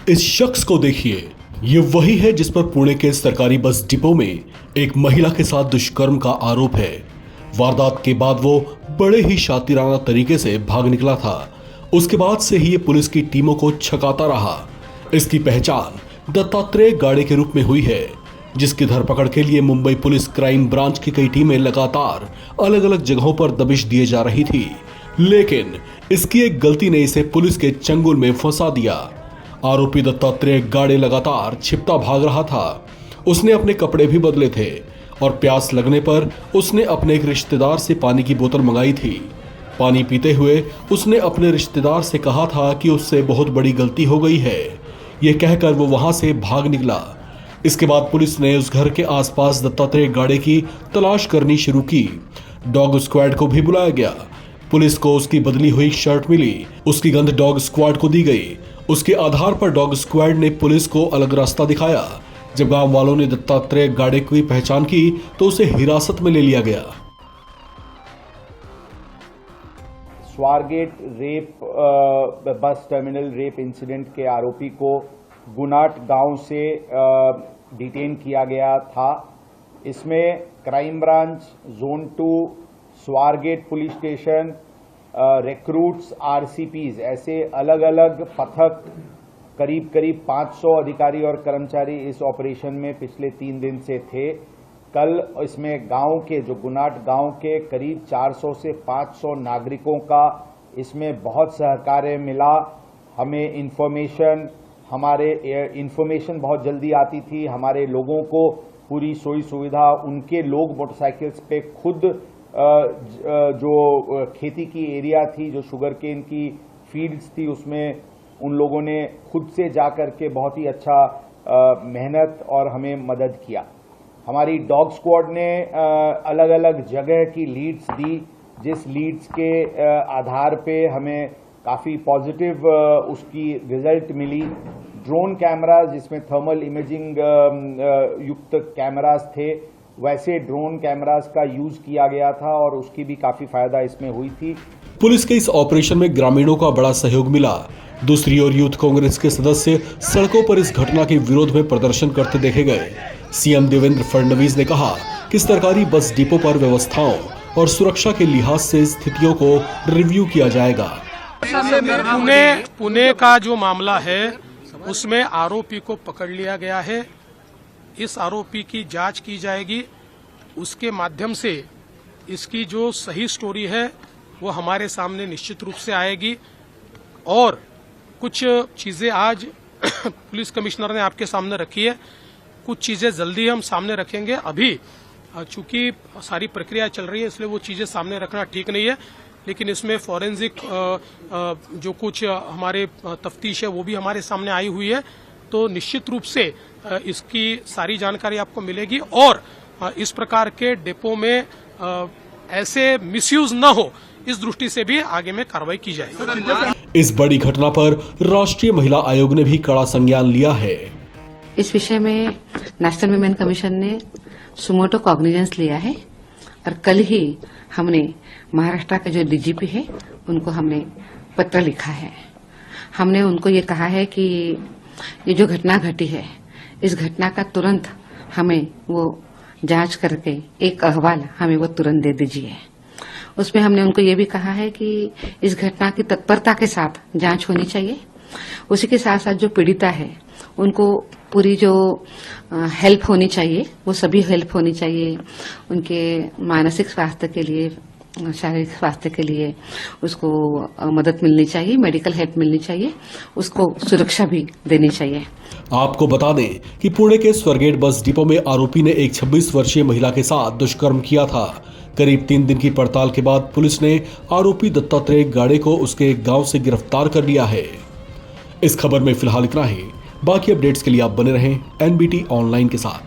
इस शख्स को देखिए, ये वही है जिस पर पुणे के सरकारी बस डिपो में एक महिला के साथ दुष्कर्म का आरोप है। वारदात के बाद वो बड़े ही शातिराना तरीके से भाग निकला था। उसके बाद से ही ये पुलिस की टीमों को छकाता रहा। इसकी पहचान दत्तात्रेय गाड़े के रूप में हुई है, जिसकी धरपकड़ के लिए मुंबई पुलिस क्राइम ब्रांच की कई टीमें लगातार अलग अलग जगहों पर दबिश दिए जा रही थी, लेकिन इसकी एक गलती ने इसे पुलिस के चंगुल में फंसा दिया। आरोपी दत्तात्रेय गाड़े लगातार छिपता भाग रहा था। उसने अपने कपड़े भी बदले थे और प्यास लगने पर उसने अपने एक रिश्तेदार से पानी की बोतल मंगाई थी। पानी पीते हुए उसने अपने रिश्तेदार से कहा था कि उससे बहुत बड़ी गलती हो गई है। ये कहकर वो वहां से भाग निकला। इसके बाद पुलिस ने उस घर के आसपास दत्तात्रेय गाड़े की तलाश करनी शुरू की। डॉग स्क्वाड को भी बुलाया गया। पुलिस को उसकी बदली हुई शर्ट मिली। उसकी गंध डॉग स्क्वाड को दी गई। उसके आधार पर डॉग स्क्वाड ने पुलिस को अलग रास्ता दिखाया। जब गांव वालों ने दत्तात्रेय गाड़े की पहचान की तो उसे हिरासत में ले लिया गया। Swargate rape bus terminal rape incident के आरोपी को गुनाट गांव से डिटेन किया गया था। इसमें crime branch, zone 2, Swargate police station, recruits, RCPs ऐसे अलग अलग पथक, करीब 500 अधिकारी और कर्मचारी इस ऑपरेशन में पिछले 3 दिन से थे। कल इसमें गांव के, जो गुनाट गांव के करीब 400 से 500 नागरिकों का इसमें बहुत सहकार्य मिला। हमें इंफॉर्मेशन बहुत जल्दी आती थी। हमारे लोगों को पूरी सुविधा, उनके लोग मोटरसाइकिल्स पे खुद जो खेती की एरिया थी, जो शुगर केन की फील्ड्स थी, उसमें उन लोगों ने खुद से जा करके बहुत ही अच्छा मेहनत और हमें मदद किया। हमारी डॉग स्क्वाड ने अलग अलग जगह की लीड्स दी, जिस लीड्स के आधार पे हमें काफ़ी पॉजिटिव उसकी रिजल्ट मिली। ड्रोन कैमराज, जिसमें थर्मल इमेजिंग युक्त कैमराज थे, वैसे ड्रोन कैमरास का यूज किया गया था और उसकी भी काफी फायदा इसमें हुई थी। पुलिस के इस ऑपरेशन में ग्रामीणों का बड़ा सहयोग मिला। दूसरी ओर यूथ कांग्रेस के सदस्य सड़कों पर इस घटना के विरोध में प्रदर्शन करते देखे गए। सीएम देवेंद्र फडणवीस ने कहा कि सरकारी बस डिपो पर व्यवस्थाओं और सुरक्षा के लिहाज से स्थितियों को रिव्यू किया जाएगा। पुणे का जो मामला है उसमें आरोपी को पकड़ लिया गया है। इस आरोपी की जांच की जाएगी। उसके माध्यम से इसकी जो सही स्टोरी है वो हमारे सामने निश्चित रूप से आएगी। और कुछ चीजें आज पुलिस कमिश्नर ने आपके सामने रखी है, कुछ चीजें जल्दी हम सामने रखेंगे। अभी चूंकि सारी प्रक्रिया चल रही है इसलिए वो चीजें सामने रखना ठीक नहीं है, लेकिन इसमें फॉरेंसिक जो कुछ हमारे तफ्तीश है वो भी हमारे सामने आई हुई है। तो निश्चित रूप से इसकी सारी जानकारी आपको मिलेगी और इस प्रकार के डिपो में ऐसे मिसयूज न हो, इस दृष्टि से भी आगे में कार्रवाई की जाएगी। इस बड़ी घटना पर राष्ट्रीय महिला आयोग ने भी कड़ा संज्ञान लिया है। इस विषय में नेशनल विमेन कमीशन ने सुमोटो कॉग्निजेंस लिया है और कल ही हमने महाराष्ट्र के जो डीजीपी है उनको हमने पत्र लिखा है। हमने उनको ये कहा है कि ये जो घटना घटी है, इस घटना का तुरंत हमें वो जांच करके एक अहवाल हमें वो तुरंत दे दीजिए। उसमें हमने उनको ये भी कहा है कि इस घटना की तत्परता के साथ जांच होनी चाहिए। उसी के साथ साथ जो पीड़िता है उनको पूरी जो हेल्प होनी चाहिए वो सभी हेल्प होनी चाहिए। उनके मानसिक स्वास्थ्य के लिए, शारीरिक स्वास्थ्य के लिए उसको मदद मिलनी चाहिए, मेडिकल हेल्प मिलनी चाहिए, उसको सुरक्षा भी देनी चाहिए। आपको बता दें कि पुणे के स्वारगेट बस डिपो में आरोपी ने एक 26 वर्षीय महिला के साथ दुष्कर्म किया था। करीब 3 दिन की पड़ताल के बाद पुलिस ने आरोपी दत्तात्रेय गाड़े को उसके गांव से गिरफ्तार कर लिया है। इस खबर में फिलहाल इतना ही। बाकी अपडेट्स के लिए आप बने रहें एनबीटी ऑनलाइन के साथ।